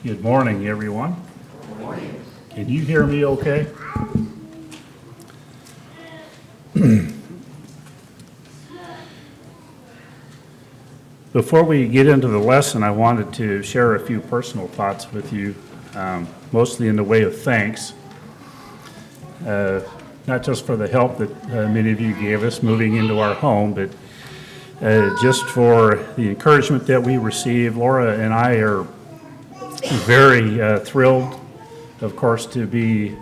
Good morning, everyone. Good morning. Can you hear me okay? Before we get into the lesson, I wanted to share a few personal thoughts with you, mostly in the way of thanks. Not just for the help that many of you gave us moving into our home, but just for the encouragement that we received. Laura and I are very thrilled, of course, to be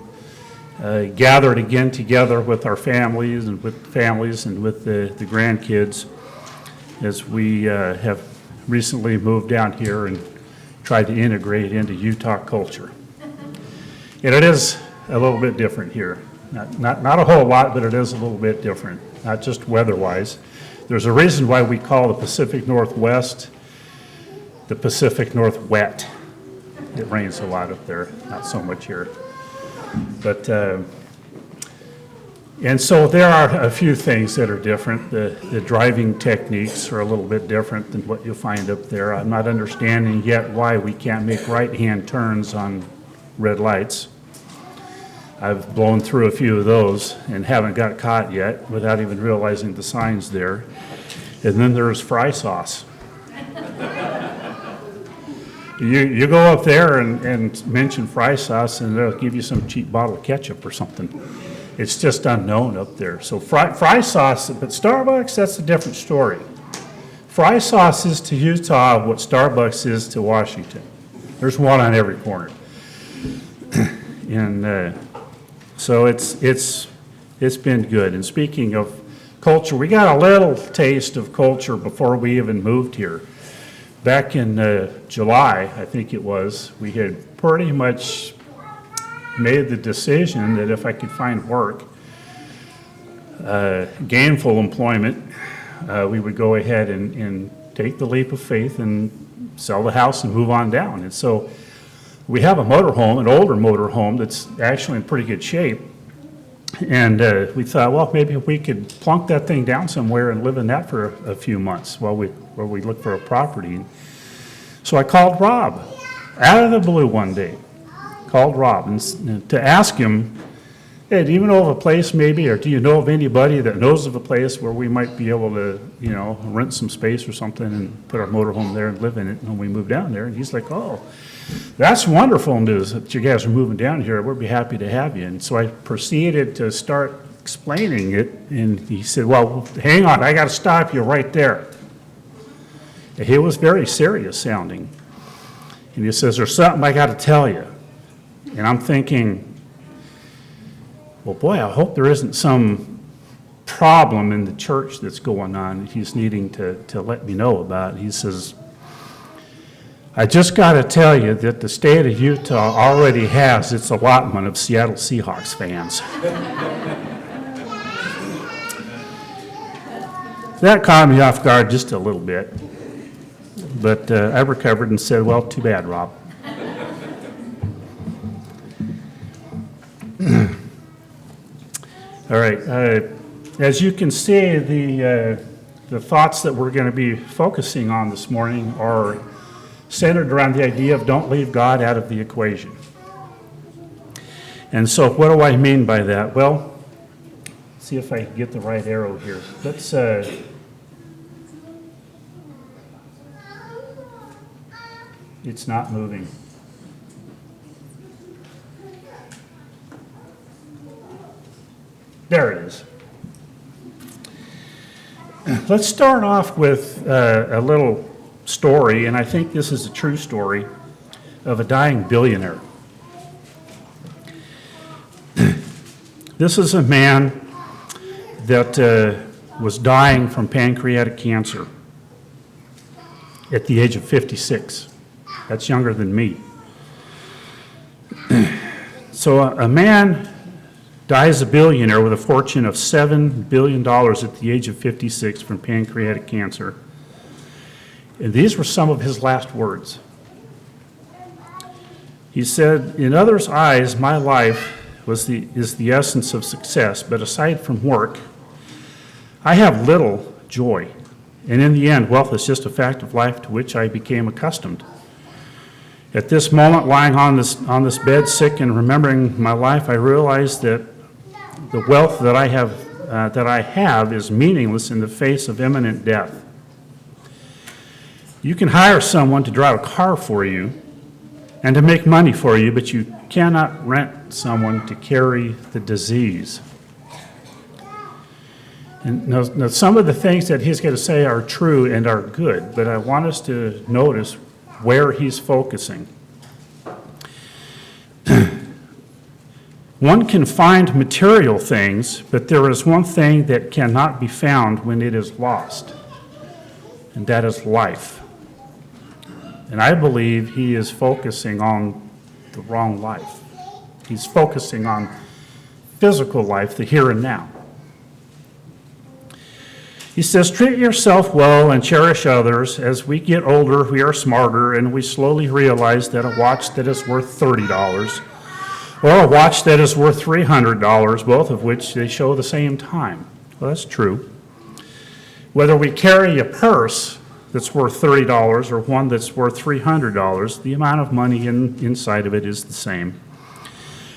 gathered again together with our families and with the grandkids as we have recently moved down here and tried to integrate into Utah culture. And it is a little bit different here. Not a whole lot, but it is a little bit different, not just weather-wise. There's a reason why we call the Pacific Northwest the Pacific Northwet. It rains a lot up there, not so much here. But, and so there are a few things that are different. The driving techniques are a little bit different than what you'll find up there. I'm not understanding yet why we can't make right-hand turns on red lights. I've blown through a few of those and haven't got caught yet without even realizing the signs there. And then there's fry sauce. You go up there and mention fry sauce and they'll give you some cheap bottle of ketchup or something. It's just unknown up there. So fry sauce, but Starbucks, that's a different story. Fry sauce is to Utah what Starbucks is to Washington. There's one on every corner. And so it's been good. And speaking of culture, we got a little taste of culture before we even moved here. Back in July, I think it was, we had pretty much made the decision that if I could find work, gainful employment, we would go ahead and take the leap of faith and sell the house and move on down. And so we have a motorhome, an older motorhome that's actually in pretty good shape. And we thought, well, maybe we could plunk that thing down somewhere and live in that for a few months while we look for a property. So I called Rob out of the blue one day. Called Rob and to ask him, hey, do you know of a place maybe, or do you know of anybody that knows of a place where we might be able to, rent some space or something and put our motorhome there and live in it when we move down there? And he's like, oh, that's wonderful news that you guys are moving down here. We'd be happy to have you. And so I proceeded to start explaining it, and he said, well, hang on, I got to stop you right there. And he was very serious sounding. And he says, there's something I got to tell you. And I'm thinking, well, boy, I hope there isn't some problem in the church that's going on that he's needing to let me know about. He says, I just got to tell you that the state of Utah already has its allotment of Seattle Seahawks fans. That caught me off guard just a little bit. But I recovered and said, well, too bad, Rob. All right. As you can see, the thoughts that we're going to be focusing on this morning are centered around the idea of don't leave God out of the equation. And so what do I mean by that? Well, see if I can get the right arrow here. Let's it's not moving. There it is. Let's start off with a little story, and I think this is a true story, of a dying billionaire. This is a man that was dying from pancreatic cancer at the age of 56. That's younger than me. So a man dies a billionaire with a fortune of $7 billion at the age of 56 from pancreatic cancer. And these were some of his last words. He said, in others' eyes, my life is the essence of success, but aside from work, I have little joy. And in the end, wealth is just a fact of life to which I became accustomed. At this moment, lying on this bed, sick and remembering my life, I realized that the wealth that I have is meaningless in the face of imminent death. You can hire someone to drive a car for you and to make money for you, but you cannot rent someone to carry the disease. And now some of the things that he's going to say are true and are good, but I want us to notice where he's focusing. One can find material things, but there is one thing that cannot be found when it is lost, and that is life. And I believe he is focusing on the wrong life. He's focusing on physical life, the here and now. He says, treat yourself well and cherish others. As we get older, we are smarter, and we slowly realize that a watch that is worth $30 or a watch that is worth $300, both of which they show the same time. Well, that's true. Whether we carry a purse that's worth $30 or one that's worth $300, the amount of money inside of it is the same.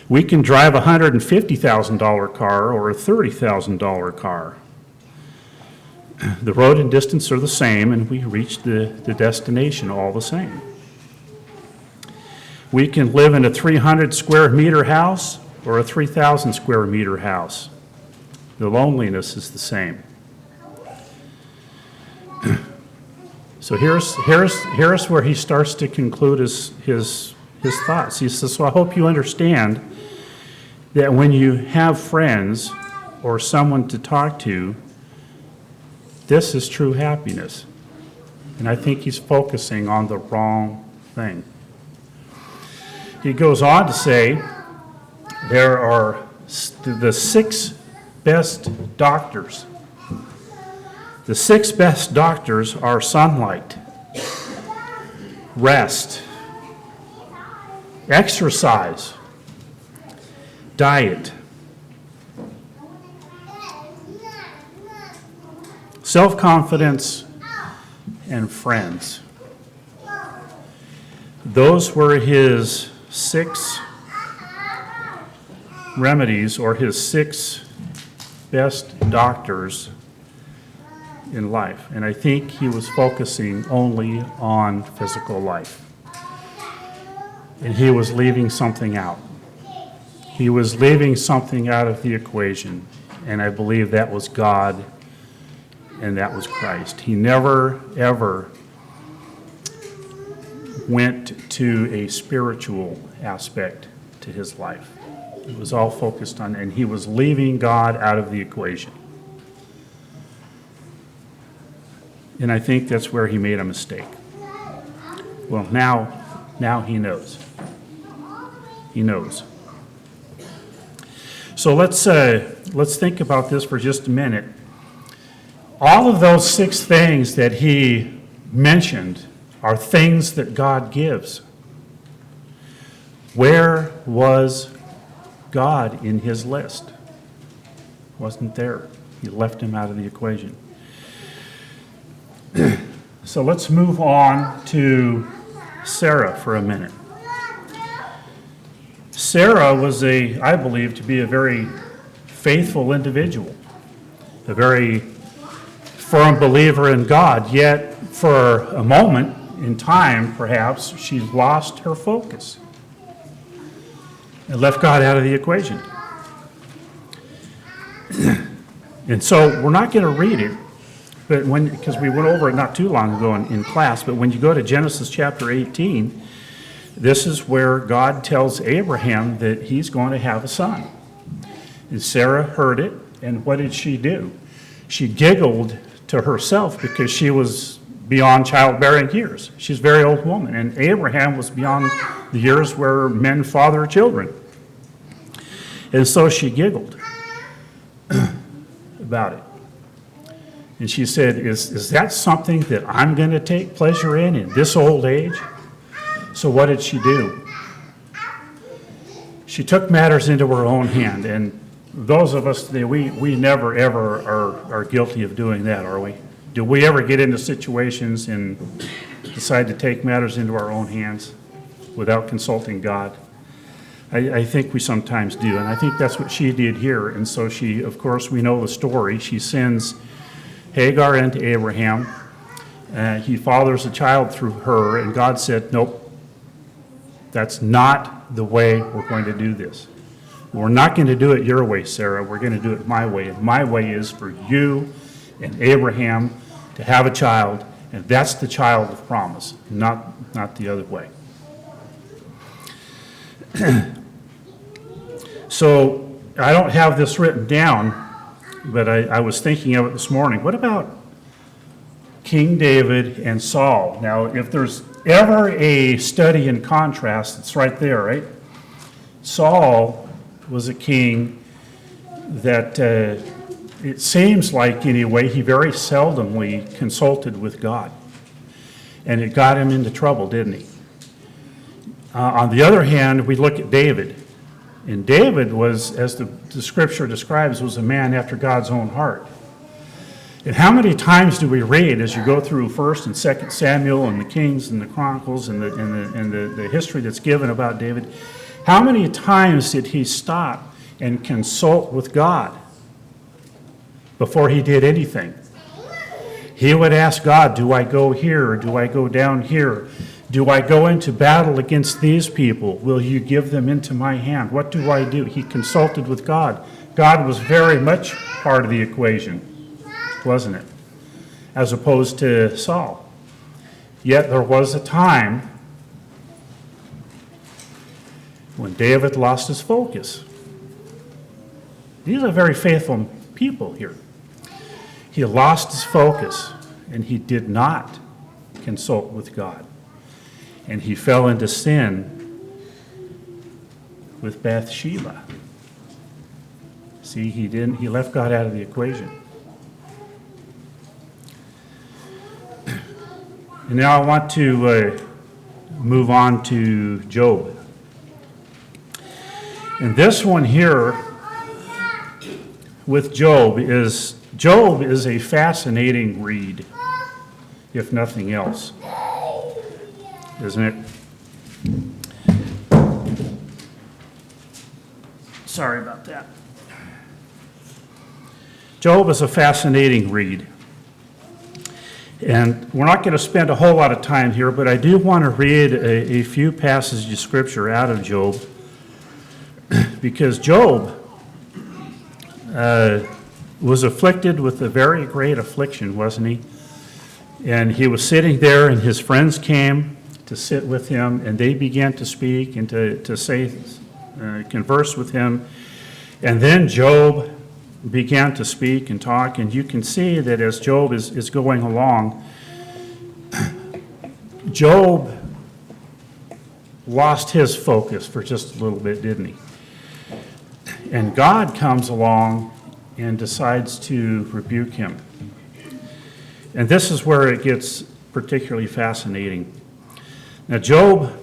We can drive a $150,000 car or a $30,000 car. The road and distance are the same, and we reach the destination all the same. We can live in a 300 square meter house or a 3,000 square meter house. The loneliness is the same. So here's where he starts to conclude his thoughts. He says, so I hope you understand that when you have friends or someone to talk to, this is true happiness. And I think he's focusing on the wrong thing. He goes on to say there are the 6 best doctors. The 6 best doctors are sunlight, rest, exercise, diet, self-confidence, and friends. Those were his 6 remedies, or his 6 best doctors in life. And I think he was focusing only on physical life. And he was leaving something out. He was leaving something out of the equation. And I believe that was God and that was Christ. He never, ever went to a spiritual aspect to his life. It was all focused on, and he was leaving God out of the equation. And I think that's where he made a mistake. Well, now he knows. He knows. So let's think about this for just a minute. All of those 6 things that he mentioned are things that God gives. Where was God in his list? Wasn't there. He left him out of the equation. So let's move on to Sarah for a minute. Sarah was I believe, to be a very faithful individual, a very firm believer in God, yet for a moment in time, perhaps, she lost her focus and left God out of the equation. And so we're not going to read it, but because we went over it not too long ago in class, but when you go to Genesis chapter 18, this is where God tells Abraham that he's going to have a son. And Sarah heard it, and what did she do? She giggled to herself because she was beyond childbearing years. She's a very old woman, and Abraham was beyond the years where men father children. And so she giggled about it. And she said, is that something that I'm going to take pleasure in this old age? So what did she do? She took matters into her own hand. And those of us, we never, ever are guilty of doing that, are we? Do we ever get into situations and decide to take matters into our own hands? without consulting God. I think we sometimes do, and I think that's what she did here. And so she, of course, we know the story. She sends Hagar into Abraham. He fathers a child through her, and God said, nope, that's not the way we're going to do this. We're not going to do it your way, Sarah. We're going to do it my way. And my way is for you and Abraham to have a child, and that's the child of promise, not the other way. So I don't have this written down, but I was thinking of it this morning. What about King David and Saul? Now, if there's ever a study in contrast, it's right there, right? Saul was a king that it seems like, anyway, he very seldomly consulted with God. And it got him into trouble, didn't he? On the other hand, we look at David. And David was, as the scripture describes, was a man after God's own heart. And how many times do we read as you go through 1st and 2nd Samuel and the Kings and the Chronicles and the history that's given about David? How many times did he stop and consult with God before he did anything? He would ask God, do I go here or do I go down here? Do I go into battle against these people? Will you give them into my hand? What do I do? He consulted with God. God was very much part of the equation, wasn't it? As opposed to Saul. Yet there was a time when David lost his focus. These are very faithful people here. He lost his focus, and he did not consult with God. And he fell into sin with Bathsheba. See, he left God out of the equation. And now I want to move on to Job. And this one here with Job is a fascinating read, if nothing else. Isn't it? Sorry about that. Job is a fascinating read. And we're not going to spend a whole lot of time here, but I do want to read a few passages of Scripture out of Job, because Job was afflicted with a very great affliction, wasn't he? And he was sitting there, and his friends came to sit with him, and they began to speak and to say, converse with him. And then Job began to speak and talk, and you can see that as Job is going along, Job lost his focus for just a little bit, didn't he? And God comes along and decides to rebuke him. And this is where it gets particularly fascinating. Now, Job,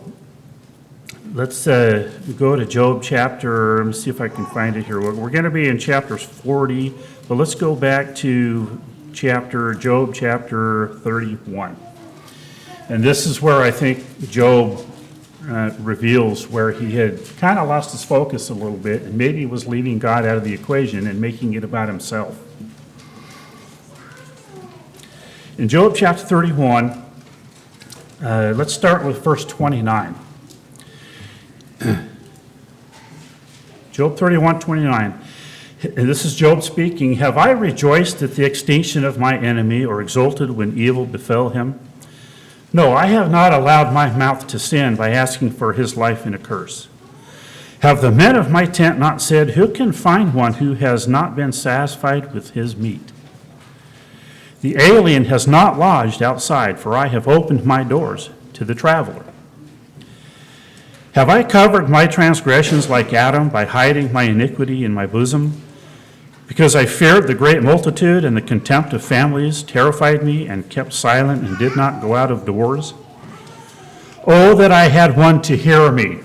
let's go to Job chapter, let me see if I can find it here. We're going to be in chapters 40, but let's go back to Job chapter 31. And this is where I think Job reveals where he had kind of lost his focus a little bit, and maybe was leaving God out of the equation and making it about himself. In Job chapter 31, let's start with verse 29. Job 31:29. And this is Job speaking. Have I rejoiced at the extinction of my enemy, or exulted when evil befell him? No, I have not allowed my mouth to sin by asking for his life in a curse. Have the men of my tent not said, who can find one who has not been satisfied with his meat? The alien has not lodged outside, for I have opened my doors to the traveler. Have I covered my transgressions like Adam by hiding my iniquity in my bosom? Because I feared the great multitude, and the contempt of families terrified me, and kept silent and did not go out of doors. Oh, that I had one to hear me.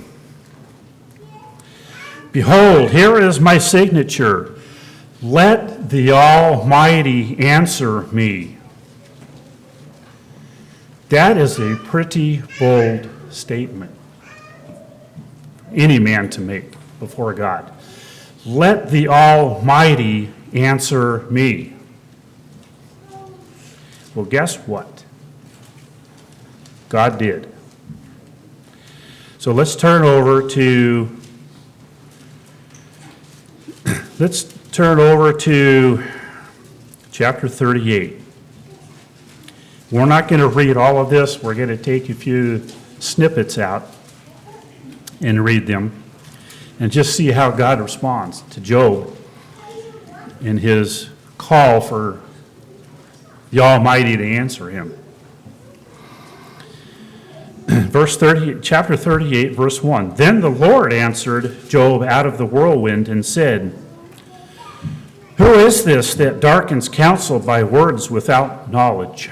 Behold, here is my signature. Let the Almighty answer me. That is a pretty bold statement. any man to make before God. Let the Almighty answer me. Well, guess what? God did. So let's turn over to chapter 38. We're not going to read all of this. We're going to take a few snippets out and read them and just see how God responds to Job in his call for the Almighty to answer him. Chapter 38, verse 1. Then the Lord answered Job out of the whirlwind and said, Who is this that darkens counsel by words without knowledge?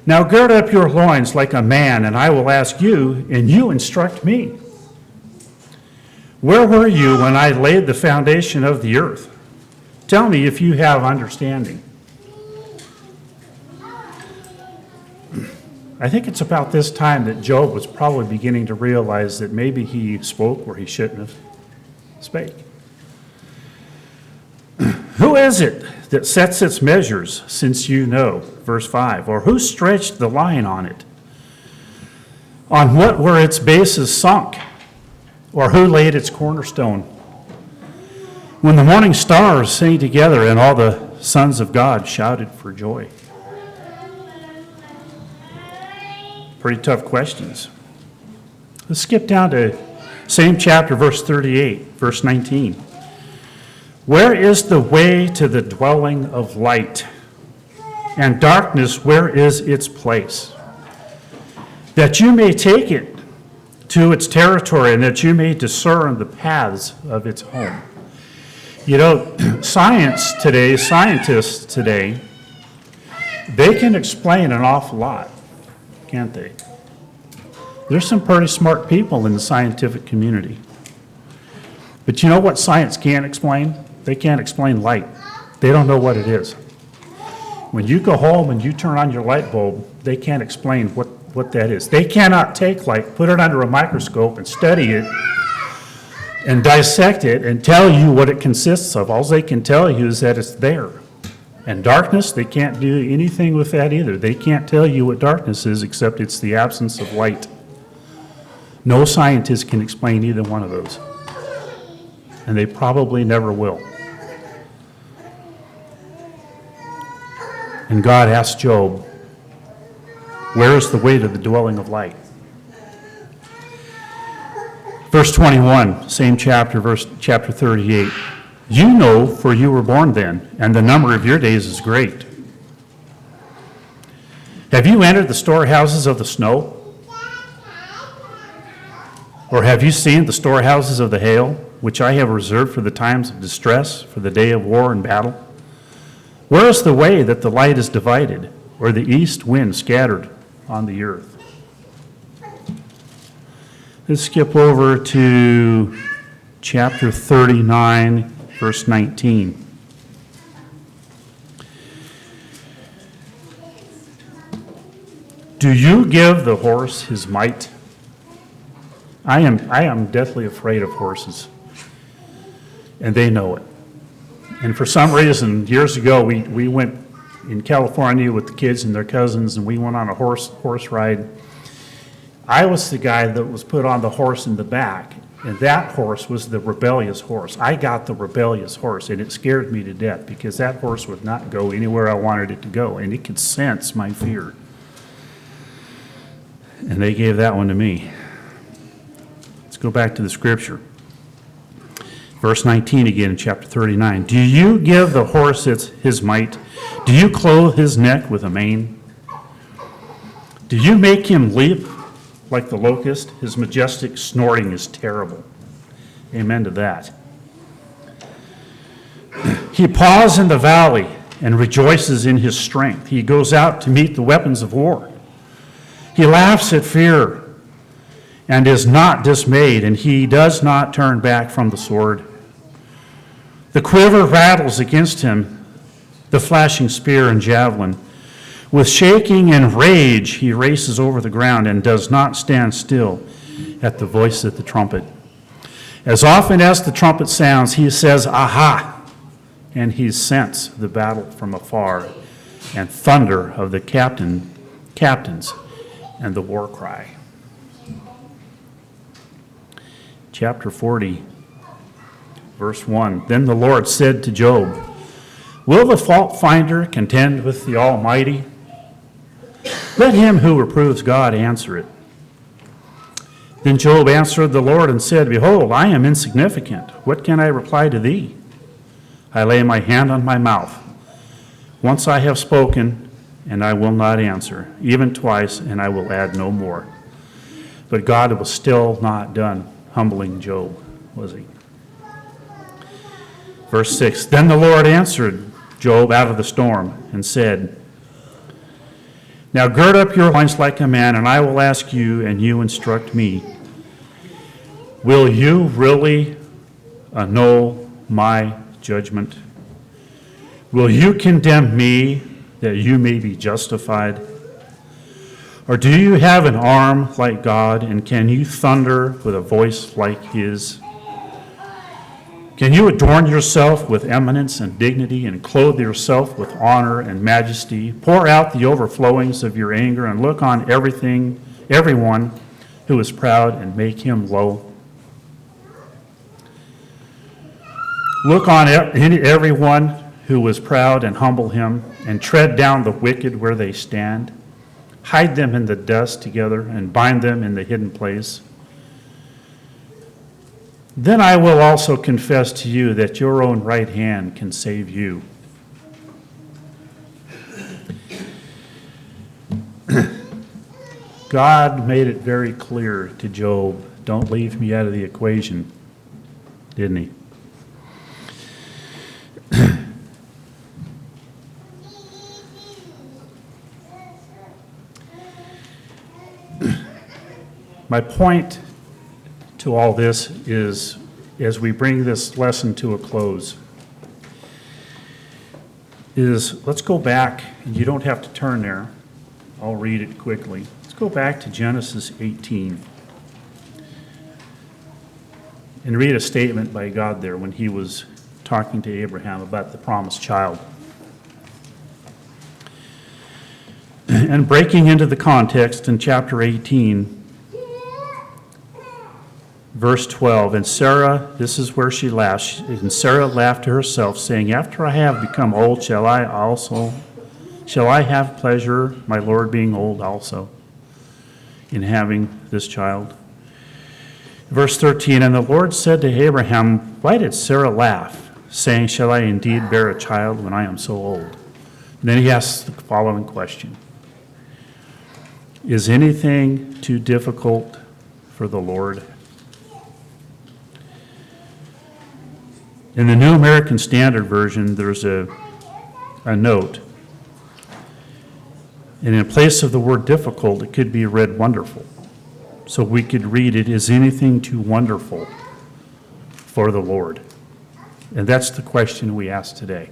Now gird up your loins like a man, and I will ask you, and you instruct me. Where were you when I laid the foundation of the earth? Tell me if you have understanding. I think it's about this time that Job was probably beginning to realize that maybe he spoke where he shouldn't have spake. Who is it that sets its measures, since you know? Verse 5. Or who stretched the line on it? On what were its bases sunk? Or who laid its cornerstone? When the morning stars sang together and all the sons of God shouted for joy. Pretty tough questions. Let's skip down to same chapter, verse 38, verse 19. Where is the way to the dwelling of light? And darkness, where is its place? That you may take it to its territory, and that you may discern the paths of its home. You know, scientists today, they can explain an awful lot, can't they? There's some pretty smart people in the scientific community. But you know what science can't explain? They can't explain light. They don't know what it is. When you go home and you turn on your light bulb, they can't explain what that is. They cannot take light, put it under a microscope and study it and dissect it and tell you what it consists of. All they can tell you is that it's there. And darkness, they can't do anything with that either. They can't tell you what darkness is except it's the absence of light. No scientist can explain either one of those. And they probably never will. And God asked Job, where is the way to the dwelling of light? Verse 21, same chapter, chapter 38. You know, for you were born then, and the number of your days is great. Have you entered the storehouses of the snow? Or have you seen the storehouses of the hail, which I have reserved for the times of distress, for the day of war and battle? Where is the way that the light is divided, or the east wind scattered on the earth? Let's skip over to chapter 39, verse 19. Do you give the horse his might? I am deathly afraid of horses, and they know it. And for some reason, years ago, we went in California with the kids and their cousins, and we went on a horse ride. I was the guy that was put on the horse in the back, and that horse was the rebellious horse. I got the rebellious horse, and it scared me to death because that horse would not go anywhere I wanted it to go, and it could sense my fear. And they gave that one to me. Let's go back to the scripture. Verse 19 again in chapter 39. Do you give the horse his might? Do you clothe his neck with a mane? Do you make him leap like the locust? His majestic snorting is terrible. Amen to that. He paws in the valley and rejoices in his strength. He goes out to meet the weapons of war. He laughs at fear and is not dismayed, and he does not turn back from the sword. The quiver rattles against him, the flashing spear and javelin. With shaking and rage he races over the ground and does not stand still. at the voice of the trumpet. As often as the trumpet sounds, he says, "Aha!" And he scents the battle from afar, and thunder of the captains, and the war cry. Chapter 40, verse 1. Then the Lord said to Job, "Will the fault finder contend with the Almighty? Let him who reproves God answer it." Then Job answered the Lord and said, "Behold, I am insignificant. What can I reply to thee? I lay my hand on my mouth. Once I have spoken, and I will not answer, even twice, and I will add no more." But God was still not done humbling Job, was he? Verse 6, Then the Lord answered Job out of the storm and said, "Now gird up your loins like a man, and I will ask you, and you instruct me. Will you really annul my judgment? Will you condemn me that you may be justified? Or do you have an arm like God, and can you thunder with a voice like his? Can you adorn yourself with eminence and dignity, and clothe yourself with honor and majesty? Pour out the overflowings of your anger, and look on everyone who is proud, and make him low. Look on everyone who is proud, and humble him, and tread down the wicked where they stand. Hide them in the dust together, and bind them in the hidden place. Then I will also confess to you that your own right hand can save you." God made it very clear to Job, don't leave me out of the equation, didn't he? My point to all this is, as we bring this lesson to a close, is let's go back, and you don't have to turn there. I'll read it quickly. Let's go back to Genesis 18 and read a statement by God there when he was talking to Abraham about the promised child. And breaking into the context in chapter 18, verse 12, and Sarah, this is where she laughs, and Sarah laughed to herself, saying, "After I have become old, shall I have pleasure, my Lord being old also, in having this child?" Verse 13, and the Lord said to Abraham, "Why did Sarah laugh, saying, shall I indeed bear a child when I am so old?" And then he asks the following question, "Is anything too difficult for the Lord?" In the New American Standard Version, there's a note. And in place of the word difficult, it could be read wonderful. So we could read it, "Is anything too wonderful for the Lord?" And that's the question we ask today.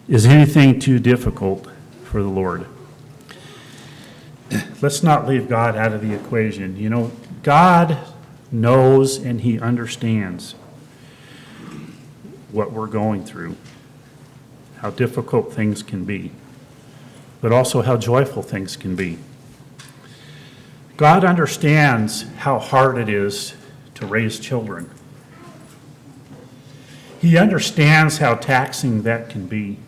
Is anything too difficult for the Lord? Let's not leave God out of the equation. You know, God knows and he understands what we're going through, how difficult things can be, but also how joyful things can be. God understands how hard it is to raise children. He understands how taxing that can be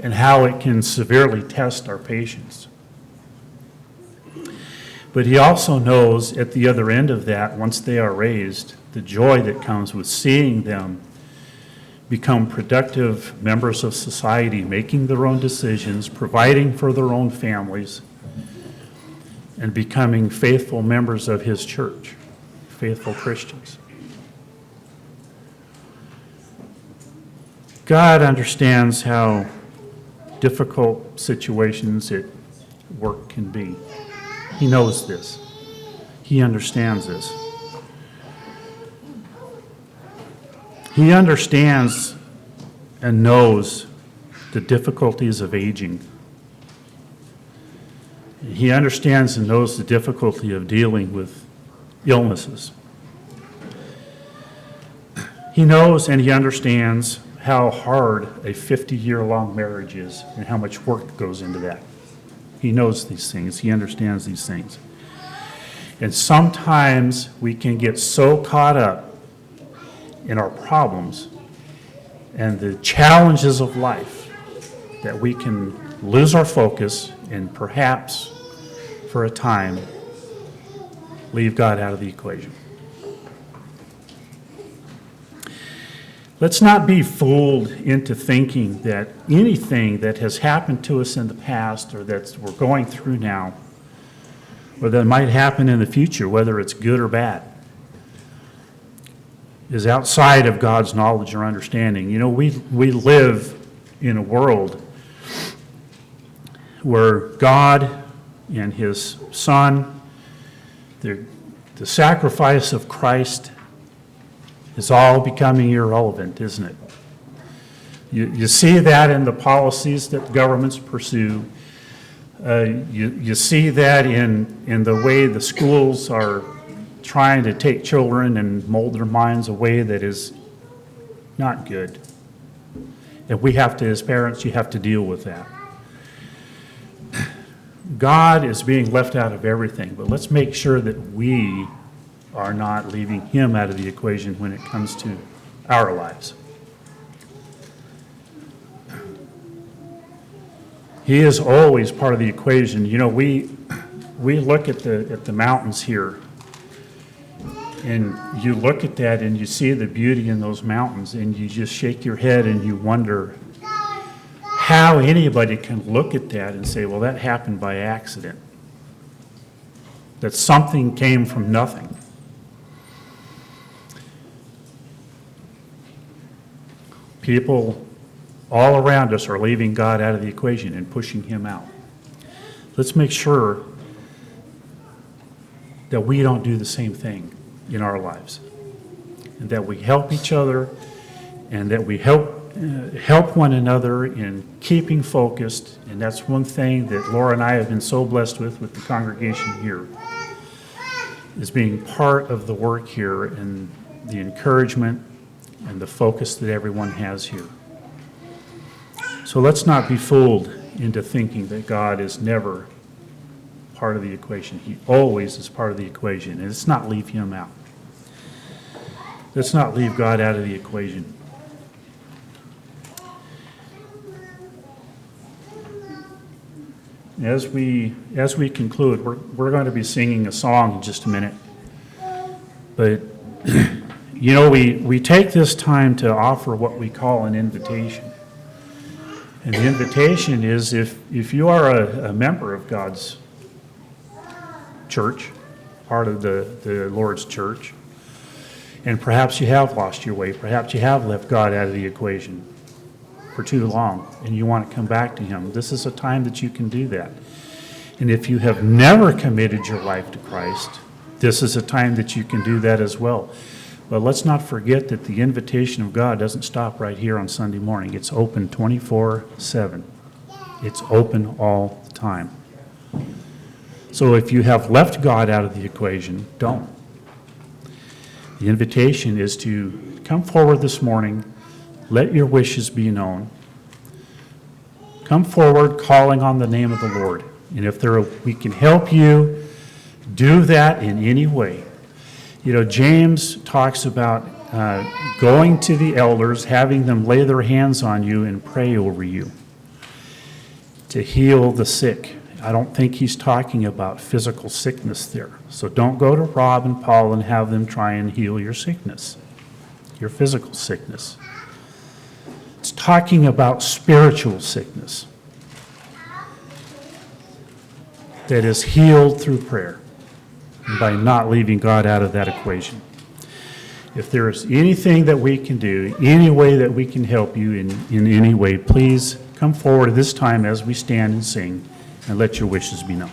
and how it can severely test our patience. But he also knows at the other end of that, once they are raised, the joy that comes with seeing them become productive members of society, making their own decisions, providing for their own families, and becoming faithful members of his church, faithful Christians. God understands how difficult situations at work can be. He knows this. He understands this. He understands and knows the difficulties of aging. He understands and knows the difficulty of dealing with illnesses. He knows and he understands how hard a 50-year-long marriage is and how much work goes into that. He knows these things. He understands these things. And sometimes we can get so caught up in our problems and the challenges of life that we can lose our focus and perhaps, for a time, leave God out of the equation. Let's not be fooled into thinking that anything that has happened to us in the past or that we're going through now, or that might happen in the future, whether it's good or bad, is outside of God's knowledge or understanding. You know, we live in a world where God and his Son, the sacrifice of Christ, is all becoming irrelevant, isn't it? You see that in the policies that governments pursue. You see that in the way the schools are trying to take children and mold their minds a way that is not good. And we have to, as parents, you have to deal with that. God is being left out of everything, but let's make sure that we are not leaving him out of the equation when it comes to our lives. He is always part of the equation. You know, we look at the mountains here, and you look at that and you see the beauty in those mountains, and you just shake your head and you wonder how anybody can look at that and say, well, that happened by accident. That something came from nothing. People all around us are leaving God out of the equation and pushing him out. Let's make sure that we don't do the same thing in our lives, and that we help each other, and that we help one another in keeping focused. And that's one thing that Laura and I have been so blessed with the congregation here, is being part of the work here and the encouragement and the focus that everyone has here. So let's not be fooled into thinking that God is never part of the equation. He always is part of the equation, and let's not leave him out. Let's not leave God out of the equation. As we conclude, we're going to be singing a song in just a minute. But, you know, we take this time to offer what we call an invitation. And the invitation is, if you are a member of God's church, part of the Lord's church, and perhaps you have lost your way, perhaps you have left God out of the equation for too long, and you want to come back to him, this is a time that you can do that. And if you have never committed your life to Christ, this is a time that you can do that as well. But let's not forget that the invitation of God doesn't stop right here on Sunday morning. It's open 24/7. It's open all the time. So if you have left God out of the equation, don't. The invitation is to come forward this morning, let your wishes be known. Come forward calling on the name of the Lord. And if we can help you, do that in any way. You know, James talks about going to the elders, having them lay their hands on you and pray over you to heal the sick. I don't think he's talking about physical sickness there. So don't go to Rob and Paul and have them try and heal your sickness, your physical sickness. It's talking about spiritual sickness that is healed through prayer, and by not leaving God out of that equation. If there is anything that we can do, any way that we can help you in any way, please come forward at this time as we stand and sing, and let your wishes be known.